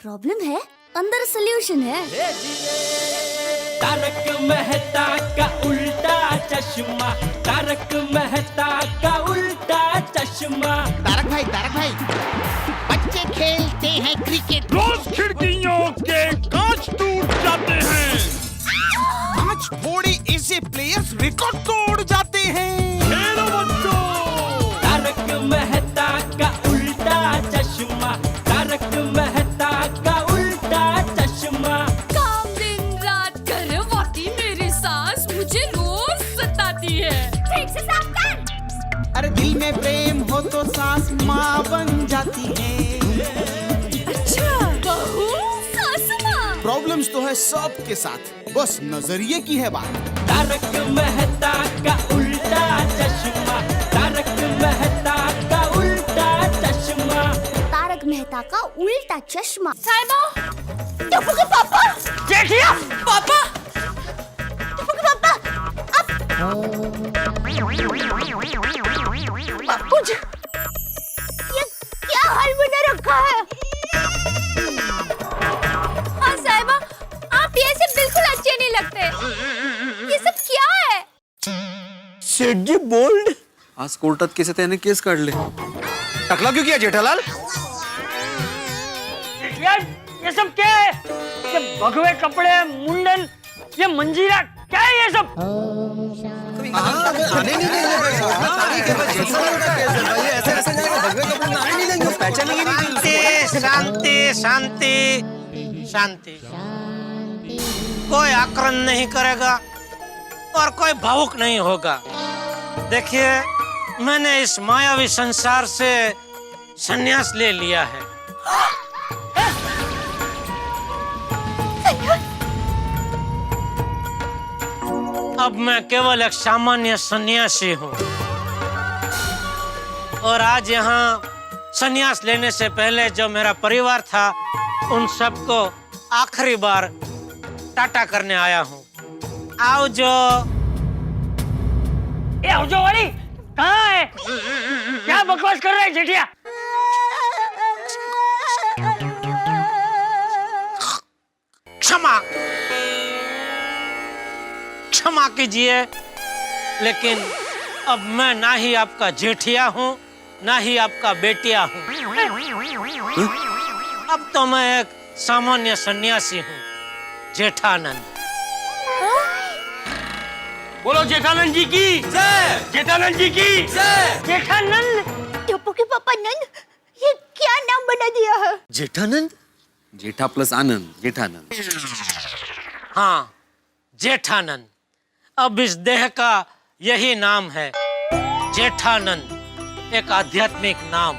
Problem है, अंदर solution है। तारक मेहता का उल्टा चश्मा, तारक मेहता का उल्टा चश्मा। तारक भाई, बच्चे खेलते हैं क्रिकेट, रोज खिड़कियों के कांच टूट जाते हैं, आज थोड़े ऐसे प्लेयर्स रिकॉर्ड तोड़ जाते हैं। खेलो बच्चों। तारक मेहता का उल्टा चश्मा, तारक मेहता का उल्टा चश्मा। काम दिन रात करवाती मेरी सास मुझे रोज सताती है। ठीक से साफ कर। अरे दिल में प्रेम हो तो सास माँ बन जाती है। अच्छा, बहू सास माँ। प्रॉब्लम्स तो है सबके साथ, बस नजरिए की है बात। तारक मेहता का उल्टा चश्मा, तारक मेहता का उल्टा चश्मा। तारक मेहता का उल्टा चश्मा। साइबा, टप्पू के पापा, जेठिया, पापा, टप्पू के पापा, बापूज, ये क्या हाल बना रखा है? हाँ साइबा, आप ये सब बिल्कुल अच्छे नहीं लगते। ये सब क्या है? सेठ जी बोल्ड आज कोर्टात केस आहे त्याने केस काढले. टाकला क्यों किया जेठालाल? यार ये सब क्या है? ये भगवे कपड़े, मुंडन, ये मंजीरा, क्या है ये सब? आने नहीं देंगे शांति शांति शांति। कोई आक्रमण नहीं करेगा और कोई भावुक नहीं होगा। देखिए, मैंने इस मायावी संसार से संन्यास ले लिया है। अब मैं केवल एक सामान्य सन्यासी हूँ और आज यहाँ सन्यास लेने से पहले जो मेरा परिवार था उन सबको आखिरी बार टाटा करने आया हूँ। आओ जो ये औजो वाली कहाँ है? क्या बकवास कर रहा है जेठिया? क्षमा क्षमा कीजिए, लेकिन अब मैं ना ही आपका जेठिया हूँ ना ही आपका बेटिया हूँ। अब तो मैं एक सामान्य सन्यासी हूँ, जेठानंद। बोलो जेठानंद जी की जय। जेठानंद जी की जय। जेठानंद, टप्पू के पापा नंद, ये क्या नाम बना दिया है? जेठानंद. जेठा प्लस आनंद, जेठानंद. हाँ, जेठानंद। अब इस देह का यही नाम है, जेठानंद, एक आध्यात्मिक नाम।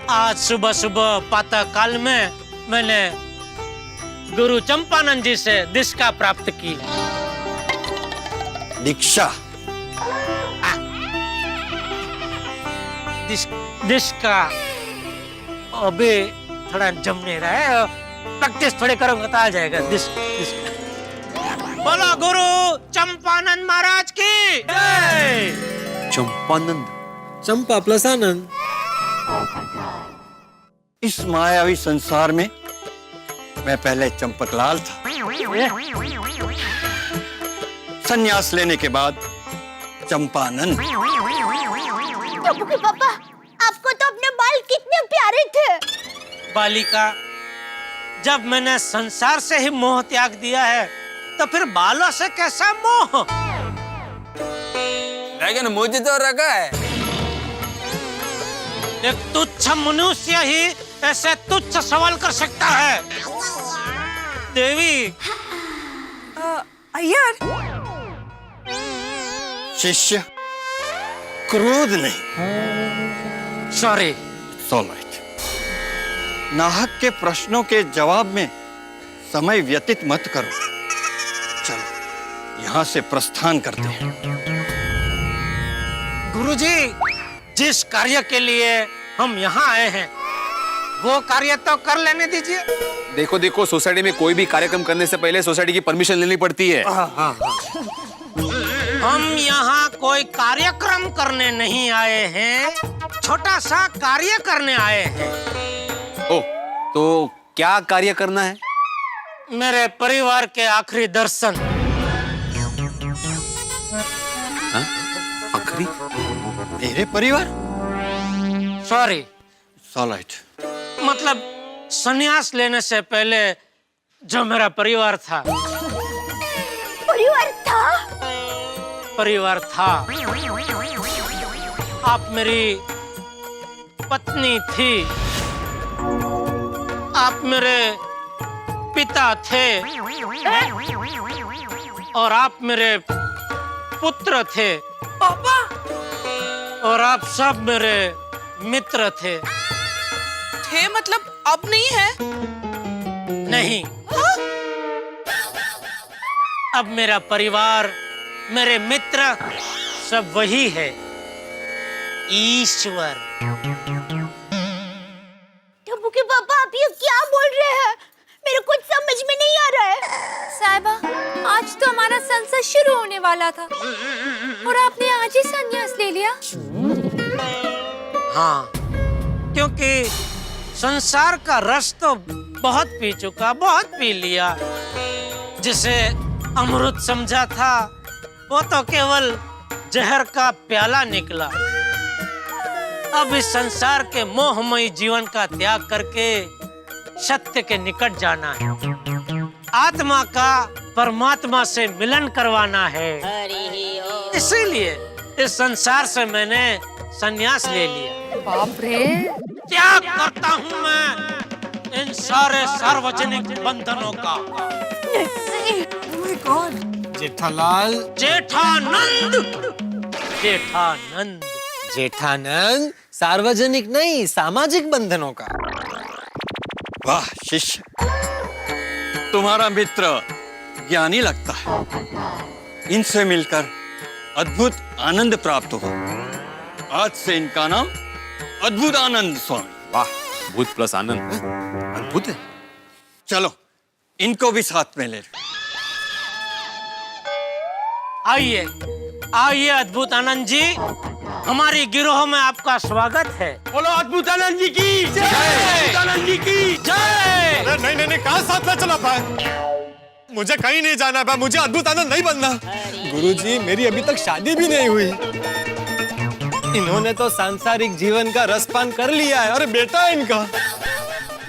आज सुबह सुबह प्रातः काल में मैंने गुरु चंपानंद जी से दीक्षा प्राप्त की। दीक्षा. दीक्षा अभी थोड़ा जम नहीं रहा है, प्रैक्टिस थोड़े करूंगा तो आ जाएगा। दीक्षा। बोलो गुरु चंपानंद महाराज की जय। चंपानंद. चंपा प्लस आनंद. इस मायावी संसार में मैं पहले चंपकलाल था, संन्यास लेने के बाद चंपानंद. टप्पू के पापा, आपको तो अपने बाल कितने प्यारे थे। बालिका, जब मैंने संसार से ही मोह त्याग दिया है तो फिर बालों से कैसा मोह? लेकिन मुझे तो रखा है. एक तुच्छ मनुष्य ही ऐसे तुच्छ सवाल कर सकता है। देवी, अय्यर, शिष्य, क्रोध नहीं. सॉरी। नाहक के प्रश्नों के जवाब में समय व्यतीत मत करो. चलो यहाँ से प्रस्थान करते हैं. गुरुजी, जिस कार्य के लिए हम यहाँ आए हैं वो कार्य तो कर लेने दीजिए। देखो देखो, सोसाइटी में कोई भी कार्यक्रम करने से पहले सोसाइटी की परमिशन लेनी पड़ती है. हम यहाँ कोई कार्यक्रम करने नहीं आए हैं, छोटा सा कार्य करने आए हैं। ओ, तो क्या कार्य करना है? मेरे परिवार के आखिरी दर्शन। हाँ? आखिरी? मेरे परिवार? Sorry, alright. मतलब संन्यास लेने से पहले जो मेरा परिवार था। परिवार था? आप मेरी पत्नी थी, आप मेरे पिता थे, और आप मेरे पुत्र थे, पापा। और आप सब मेरे मित्र थे। थे मतलब अब नहीं है? नहीं, अब मेरा परिवार, मेरे मित्र सब वही है, ईश्वर। टप्पू के पापा, आप ये क्या बोल रहे हैं? मेरे कुछ समझ में नहीं आ रहा है। साहिबा, आज तो हमारा संसद शुरू होने वाला था और आपने आज ही संन्यास ले लिया। हाँ, क्योंकि संसार का रस तो बहुत पी चुका, बहुत पी लिया। जिसे अमृत समझा था वो तो केवल जहर का प्याला निकला। अब इस संसार के मोहमयी जीवन का त्याग करके सत्य के निकट जाना है, आत्मा का परमात्मा से मिलन करवाना है। इसीलिए इस संसार से मैंने संन्यास ले लिया। बाप रे, त्याग करता हूँ मैं इन सारे सार्वजनिक बंधनों का। जेठालाल, जेठानंद, जेठानंद। जेठानंद, सार्वजनिक नहीं, सामाजिक बंधनों का। वाह शिष्य, तुम्हारा मित्र ज्ञानी लगता है। इनसे मिलकर अद्भुत आनंद प्राप्त हो। आज से इनका नाम अद्भुत आनंद स्वामी। वाह, भूत प्लस आनंद अद्भुत है। चलो इनको भी साथ में ले। आइए, आइए अद्भुत आनंद जी, हमारी गिरोह में आपका स्वागत है। बोलो अद्भुत आनंद जी की जय। अद्भुत आनंद जी की जय। अरे नहीं नहीं नहीं, कहाँ साथ में चला पाए? मुझे कहीं नहीं जाना है, मुझे अद्भुत आनंद नहीं बनना। गुरुजी, मेरी अभी तक शादी भी नहीं हुई। इन्होंने तो सांसारिक जीवन का रसपान कर लिया है। अरे बेटा है इनका,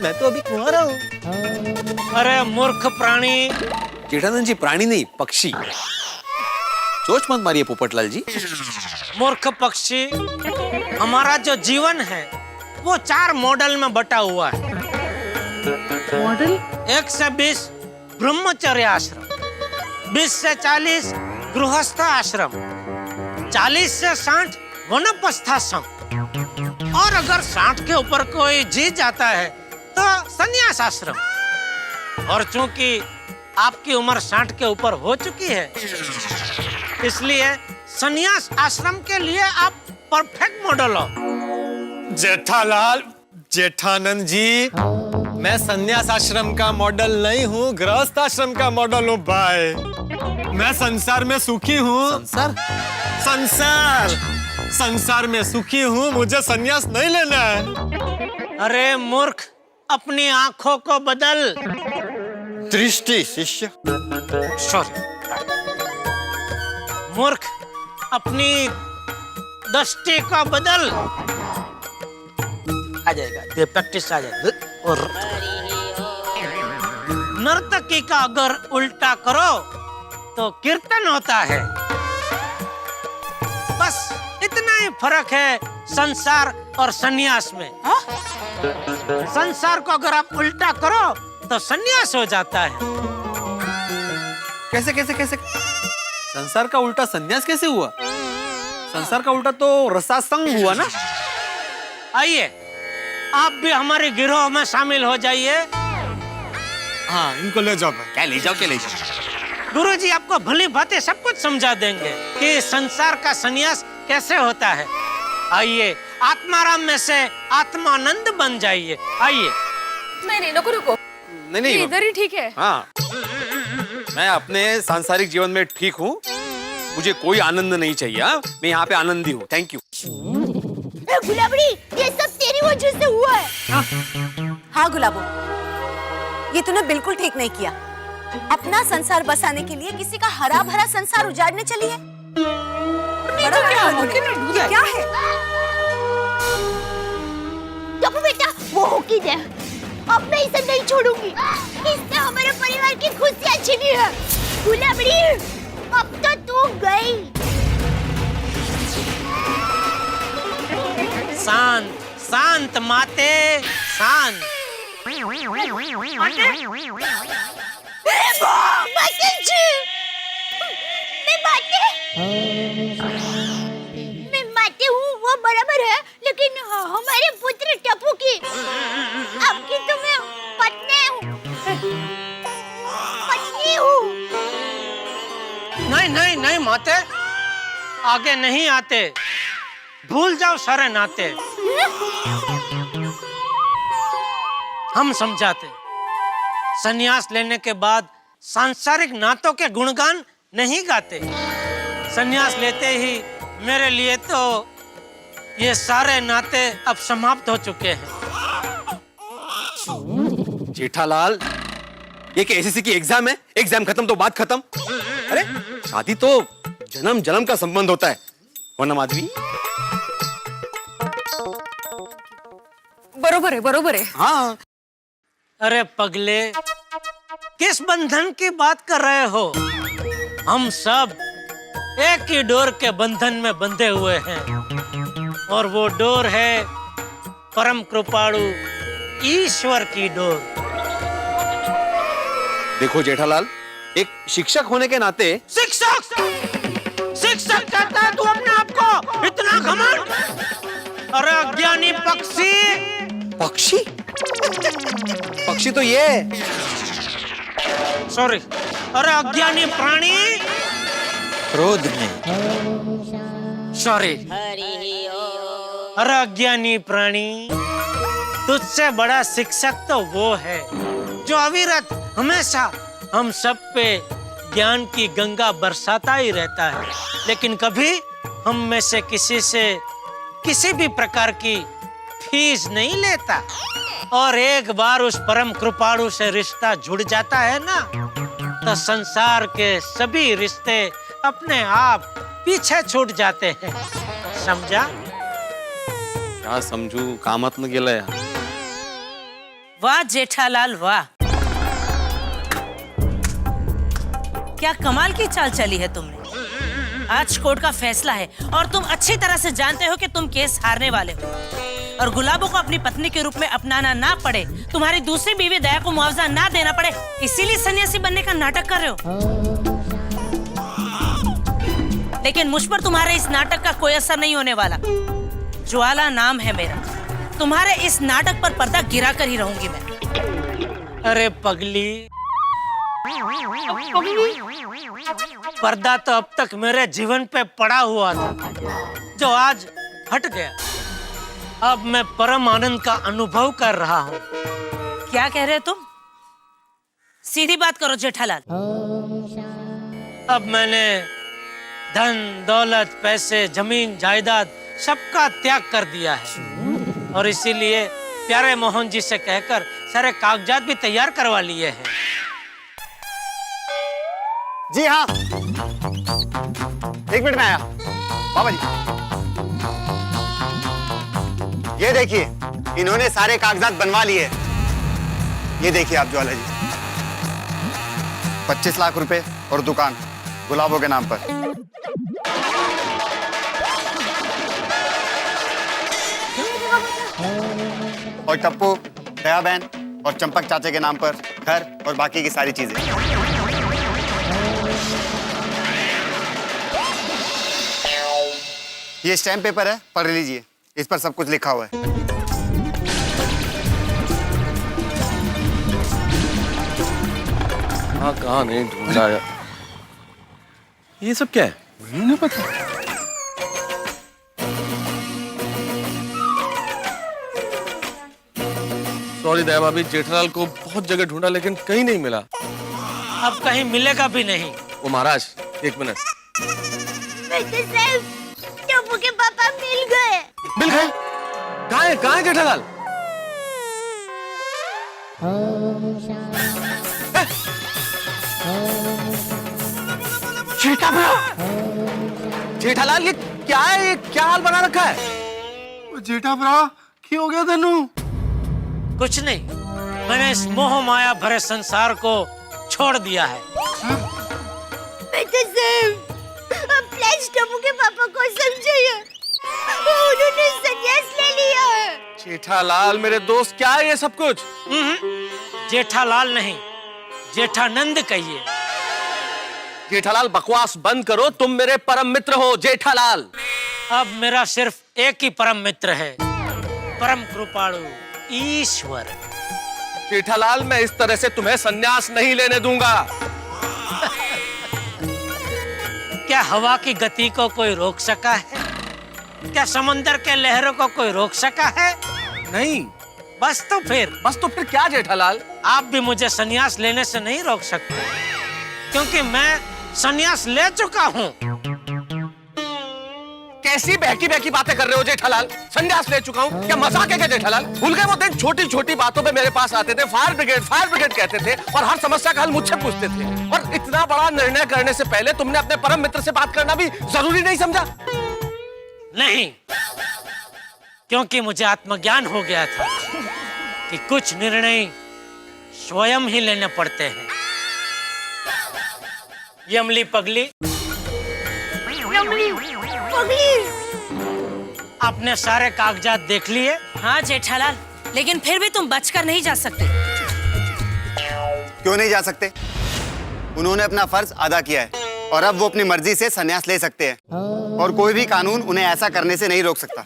मैं तो अभी कुंवारा हूँ। अरे मूर्ख प्राणी। जेठानंद जी प्राणी नहीं, पक्षी। सोच मत मारिए पोपटलाल जी। मूर्ख पक्षी, हमारा जो जीवन है वो 4 मॉडल में बटा हुआ है। मॉडल? 1 से 20 ब्रह्मचर्य आश्रम, 20 से 40 गृहस्थ आश्रम, 40 से 60 वनप्रस्थाश्रम, और अगर 60 के ऊपर कोई जीत जाता है तो संन्यास आश्रम। और चूंकि आपकी उम्र 60 के ऊपर हो चुकी है, इसलिए संन्यास आश्रम के लिए आप परफेक्ट मॉडल हो। जेठालाल, जेठानंद जी, मैं संन्यास आश्रम का मॉडल नहीं हूँ, गृहस्थ आश्रम का मॉडल हूँ भाई। मैं संसार में सुखी हूँ। संसार संसार में सुखी हूँ, मुझे संन्यास नहीं लेना है। अरे मूर्ख, अपनी आंखों को बदल। दृष्टि शिष्य। सॉरी मूर्ख, अपनी दृष्टि को बदल। आ जाएगा, ये प्रैक्टिस आ जाएगा। और नर्तकी का अगर उल्टा करो तो कीर्तन होता है। बस इतना ही फर्क है संसार और सन्यास में। संसार को अगर आप उल्टा करो तो सन्यास हो जाता है। कैसे कैसे कैसे? संसार का उल्टा संन्यास कैसे हुआ? संसार का उल्टा तो रसासंग हुआ ना। आइए, आप भी हमारे गिरोह में शामिल हो जाइए। हाँ, इनको ले जाओ। क्या ले जाओ, क्या ले जाओ? गुरुजी आपको भली बातें सब कुछ समझा देंगे कि संसार का संन्यास कैसे होता है। आइए, आत्माराम में से आत्मानंद बन जाइए। आइए। नहीं, रुको रुको, नहीं नहीं, इधर ही ठीक है। हाँ, मैं अपने सांसारिक जीवन में ठीक हूँ, मुझे कोई आनंद नहीं चाहिए। हाँ? मैं यहाँ पे आनंदी हूँ। Thank you. गुलाबड़ी, ये सब तेरी वजह से हुआ है। हाँ गुलाबो, ये तूने बिल्कुल ठीक नहीं किया। अपना संसार बसाने के लिए किसी का हरा भरा संसार उजाड़ने चली है। नहीं तो क्या? क्या है? टप्पू बेटा, वो होगी दे। अब मैं इसे नहीं छोड़ूंगी। इसने हमारे परिवार की खुशियां छीनी है। गुलाबड़ी, अब तो तू गई। शांत शांत माते, शांत। मैं माते हूँ, वो बराबर है, लेकिन हमारे पुत्र टप्पू की, आपकी तो मैं पत्नी हूँ। पत्नी हूँ। नहीं नहीं नहीं माते, आगे नहीं आते। भूल जाओ सारे नाते। हम समझाते, संन्यास लेने के बाद सांसारिक नातों के गुणगान नहीं गाते। संन्यास लेते ही मेरे लिए तो ये सारे नाते अब समाप्त हो चुके हैं। जेठालाल, ये क्या एसएससी की एग्जाम है? एग्जाम खत्म तो बात खत्म। अरे शादी तो जन्म जन्म का संबंध होता है, वरना माधवी। बरोबर है। हाँ। अरे पगले, किस बंधन की बात कर रहे हो? हम सब एक ही डोर के बंधन में बंधे हुए हैं, और वो डोर है परम कृपाणु ईश्वर की डोर। देखो जेठालाल, एक शिक्षक होने के नाते। शिक्षक कहता है तू अपने आप को? इतना घमंड? अरे अज्ञानी पक्षी। पक्षी? पक्षी तो ये है। सॉरी। अरे अज्ञानी प्राणी। क्रोध में। सॉरी। अरे अज्ञानी प्राणी, तुझसे बड़ा शिक्षक तो वो है जो अविरत हमेशा हम सब पे ज्ञान की गंगा बरसाता ही रहता है, लेकिन कभी हम में से किसी से किसी भी प्रकार की फीस नहीं लेता। और एक बार उस परम कृपाणु से रिश्ता जुड़ जाता है ना, तो संसार के सभी रिश्ते अपने आप पीछे छूट जाते हैं। समझा? क्या समझू, कामात न गेलं यार। वाह जेठालाल वाह, क्या कमाल की चाल चली है तुमने। आज कोर्ट का फैसला है और तुम अच्छी तरह से जानते हो कि तुम केस हारने वाले हो, और गुलाबों को अपनी पत्नी के रूप में अपनाना ना पड़े, तुम्हारी दूसरी बीवी दया को मुआवजा ना देना पड़े, इसीलिए सन्यासी बनने का नाटक कर रहे हो। लेकिन मुझ पर तुम्हारे इस नाटक का कोई असर नहीं होने वाला। ज्वाला नाम है मेरा, तुम्हारे इस नाटक पर पर्दा गिरा कर ही रहूंगी मैं। अरे पगली, पर्दा तो अब तक मेरे जीवन पे पड़ा हुआ था, जो आज हट गया। अब मैं परम आनंद का अनुभव कर रहा हूँ। क्या कह रहे हो तुम? सीधी बात करो जेठालाल। अब मैंने धन दौलत पैसे जमीन जायदाद सबका त्याग कर दिया है, और इसीलिए प्यारे मोहन जी से कहकर सारे कागजात भी तैयार करवा लिए हैं। जी हाँ, 1 मिनट में आया। बाबा जी, ये देखिए, इन्होंने सारे कागजात बनवा लिए। ये देखिए आप ज्वाला जी, 25 लाख रुपए और दुकान गुलाबों के नाम पर। और टप्पू, दया बहन और चंपक चाचे के नाम पर घर और बाकी की सारी चीजें। ये स्टैम्प पेपर है, पढ़ लीजिए, इस पर सब कुछ लिखा हुआ है। हाँ, कहाँ नहीं ढूंढा यार। ये सब क्या है? मुझे नहीं पता। सॉरी दया भाभी, जेठालाल को बहुत जगह ढूंढा लेकिन कहीं नहीं मिला। अब कहीं मिलेगा भी नहीं। वो महाराज, 1 मिनट। टप्पू के पापा मिल गए। मिल गए? कहाँ है जेठालाल? जेठालाल ये क्या है? ये क्या हाल बना रखा है? जेठा भरा क्यों हो गया तेनू? कुछ नहीं, मैंने इस मोह माया भरे संसार को छोड़ दिया है। मैं तो सिर्फ प्लेज टप्पू के पापा को समझाया, उन्होंने संन्यास ले लिया है। जेठालाल मेरे दोस्त, क्या है ये सब कुछ? जेठालाल नहीं, जेठानंद कहिए। जेठालाल बकवास बंद करो, तुम मेरे परम मित्र हो जेठालाल। अब मेरा सिर्फ एक ही परम मित्र है, परम कृपाणु ईश्वर। जेठालाल मैं इस तरह से तुम्हें संन्यास नहीं लेने दूंगा। क्या हवा की गति को कोई रोक सका है? क्या समंदर के लहरों को कोई रोक सका है? नहीं। बस तो फिर क्या जेठालाल? आप भी मुझे संन्यास लेने से नहीं रोक सकते, क्योंकि मैं संन्यास ले चुका हूँ। कैसी बहकी बहकी बातें कर रहे हो जेठालाल? संन्यास ले चुका हूँ? क्या मजाक है क्या जेठालाल? भूल गए वो दिन छोटी छोटी बातों पे मेरे पास आते थे, फायर ब्रिगेड कहते थे और हर समस्या का हल मुझसे पूछते थे। और इतना बड़ा निर्णय करने से पहले तुमने अपने परम मित्र से बात करना भी जरूरी नहीं समझा? नहीं, क्योंकि मुझे आत्मज्ञान हो गया था कि कुछ निर्णय स्वयं ही लेने पड़ते हैं। यमली पगली, आपने सारे कागजात देख लिए? हाँ जेठालाल, लेकिन फिर भी तुम बचकर नहीं जा सकते। क्यों नहीं जा सकते? उन्होंने अपना फर्ज अदा किया है और अब वो अपनी मर्जी से संन्यास ले सकते हैं और कोई भी कानून उन्हें ऐसा करने से नहीं रोक सकता।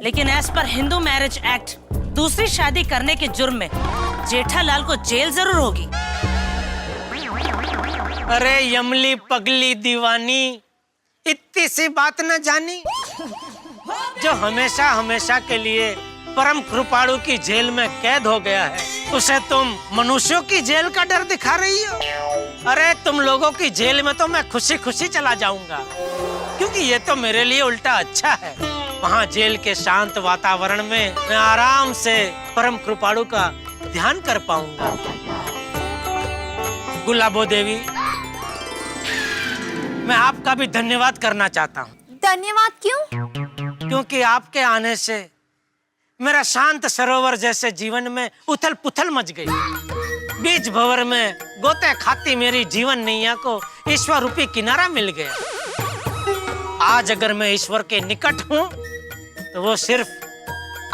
लेकिन as per Hindu marriage act दूसरी शादी करने के जुर्म में जेठालाल को जेल जरूर होगी। अरे यमली पगली दीवानी, इतनी सी बात न जानी? जो हमेशा हमेशा के लिए परम कृपाणु की जेल में कैद हो गया है, उसे तुम मनुष्यों की जेल का डर दिखा रही हो? अरे तुम लोगों की जेल में तो मैं खुशी खुशी चला जाऊंगा, क्योंकि ये तो मेरे लिए उल्टा अच्छा है। वहाँ जेल के शांत वातावरण में मैं आराम से परम कृपाणु का ध्यान कर पाऊंगा। गुलाबो देवी, मैं आपका भी धन्यवाद करना चाहता हूँ। धन्यवाद क्यों? क्योंकि आपके आने से मेरा शांत सरोवर जैसे जीवन में उथल पुथल मच गई। बीच भंवर में गोते खाती मेरी जीवन नैया को ईश्वर रूपी किनारा मिल गया। आज अगर मैं ईश्वर के निकट हूँ तो वो सिर्फ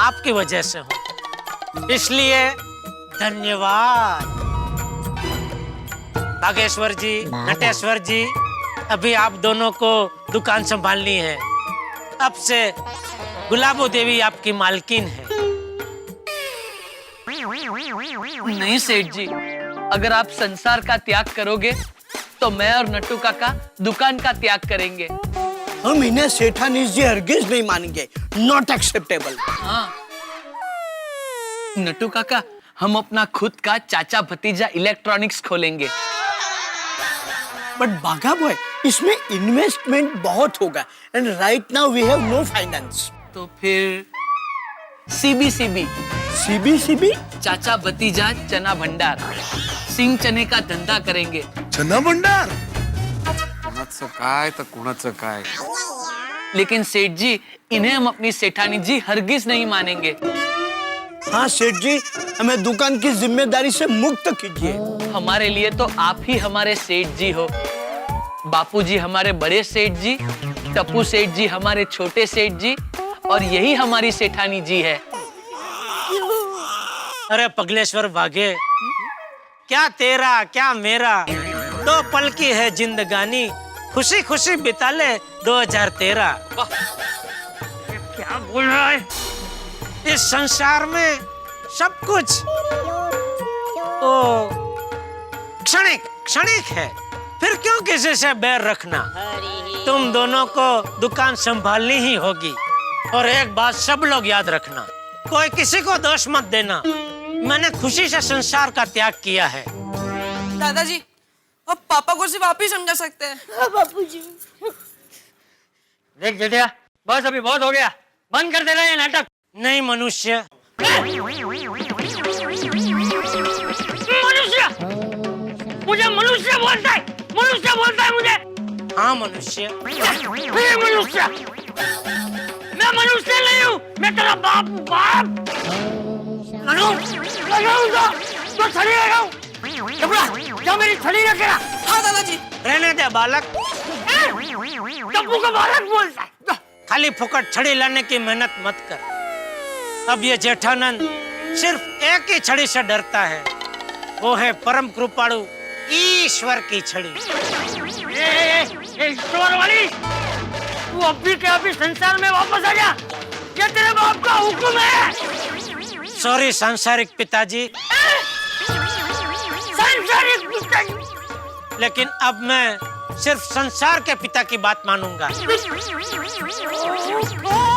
आपकी वजह से हूँ, इसलिए धन्यवाद। बागेश्वर जी, नटेश्वर जी, अभी आप दोनों को दुकान संभालनी है। अब से गुलाबो देवी आपकी मालकिन है। नहीं सेठ जी, अगर आप संसार का त्याग करोगे तो मैं और नट्टू काका दुकान का त्याग करेंगे। हम इन्हें सेठानीश जी हरगिज नहीं मानेंगे, नॉट एक्सेप्टेबल। हाँ नट्टू काका, हम अपना खुद का चाचा भतीजा इलेक्ट्रॉनिक्स खोलेंगे। बट बाघा बॉय, इसमें इन्वेस्टमेंट बहुत होगा and right now we have no finance. तो फिर सीबीसीबी, सीबीसीबी, चाचा भतीजा चना भंडार, सिंग चने का धंधा करेंगे। चना भंडार? कोणाचं काय तर कोणाचं काय। लेकिन सेठ जी, इन्हें हम अपनी सेठानी जी हरगिज नहीं मानेंगे। हाँ सेठ जी, हमें दुकान की जिम्मेदारी से मुक्त कीजिए। हमारे लिए तो आप ही हमारे सेठ जी हो। बापूजी हमारे बड़े सेठ जी, टप्पू सेठ जी हमारे छोटे सेठ जी, और यही हमारी सेठानी जी है। अरे पगलेश्वर भागे, क्या तेरा क्या मेरा, दो पल की है जिंदगानी, खुशी खुशी बिता ले 2013। क्या बोल रहा है? इस संसार में सब कुछ ओ क्षणिक क्षणिक है, फिर क्यों किसी से बैर रखना? तुम दोनों को दुकान संभालनी ही होगी। और एक बात सब लोग याद रखना, कोई किसी को दोष मत देना। मैंने खुशी से संसार का त्याग किया है। दादाजी, अब पापा को सिर्फ आप ही समझा सकते हैं। हाँ बापूजी। देख जेठिया, बस अभी बहुत हो गया, बंद कर दे रहे हैं नाटक। नहीं मनुष्य, मनुष्य बोलता है मुझे। हाँ मनुष्य। मनुष्य मैं मनुष्य नहीं हूँ, मैं तेरा बाप हूँ। बाप लगाऊंगा तो छड़ी लगाऊं। क्या मेरी छड़ी रखेगा? हाँ दादाजी। रहने दे बालक। टप्पू को बालक बोलता है। खाली फुकट छड़ी लाने की मेहनत मत कर। अब ये जेठानंद सिर्फ एक ही छड़ी से डरता है, वो है परम कृपाणु ईश्वर की छड़ी। ईश्वर वाली, तू अभी के अभी संसार में वापस आ जा, ये तेरे बाप का हुक्म है। सॉरी सांसारिक पिताजी। सांसारिक पिताजी, लेकिन अब मैं सिर्फ संसार के पिता की बात मानूंगा।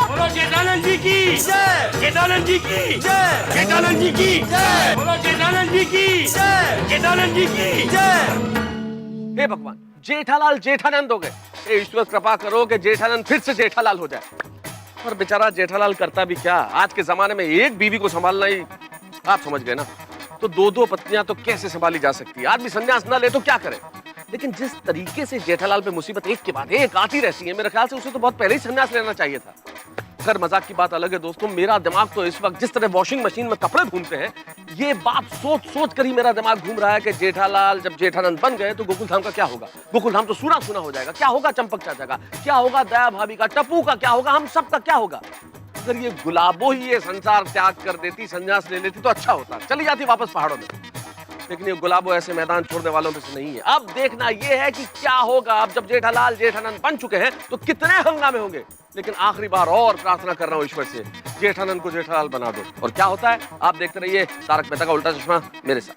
बोलो जेठानंद जी की जय, जेठानंद जी की जय, जेठानंद जी की जय, बोलो जेठानंद जी की जय, जेठानंद जी की जय। हे भगवान, जेठालाल जेठानंद हो गए। हे ईश्वर कृपा करो कि जेठानंद फिर से जेठालाल हो जाए। पर बेचारा जेठालाल करता भी क्या, आज के जमाने में एक बीवी को संभालना ही, आप समझ गए ना। तो दो दो पत्नियां तो कैसे संभाली जा सकती है। आदमी संन्यास न ले तो क्या करे। लेकिन जिस तरीके से जेठालाल पे मुसीबत एक के बाद एक आती रहती है, मेरे ख्याल से उसे तो बहुत पहले ही संन्यास लेना चाहिए था। खैर मजाक की बात अलग है दोस्तों, मेरा दिमाग तो इस वक्त जिस तरह वॉशिंग मशीन में कपड़े घूमते हैं, ये बात सोच सोच कर ही मेरा दिमाग घूम रहा है कि जेठालाल जब जेठानंद बन गए तो गोकुल धाम का क्या होगा। गोकुल धाम तो सूना सूना हो जाएगा। क्या होगा चंपक चाचा का, क्या होगा दया भाभी का, टप्पू का क्या होगा, हम सब का क्या होगा। अगर ये गुलाबो ही ये संसार त्याग कर देती, संन्यास ले लेती तो अच्छा होता, चली जाती वापस पहाड़ों में। लेकिन ये गुलाबो ऐसे मैदान छोड़ने वालों में से नहीं है। अब देखना ये है कि क्या होगा। अब जब जेठालाल जेठानंद बन चुके हैं तो कितने हंगामे होंगे। लेकिन आखिरी बार और प्रार्थना कर रहा हूं ईश्वर से, जेठानंद को जेठालाल बना दो। और क्या होता है आप देखते रहिए तारक मेहता का उल्टा चश्मा मेरे साथ।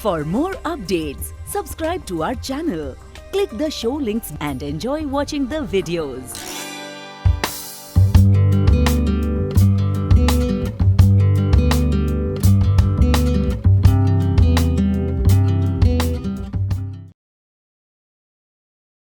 For more updates, subscribe to our channel, click the show links and enjoy watching the videos.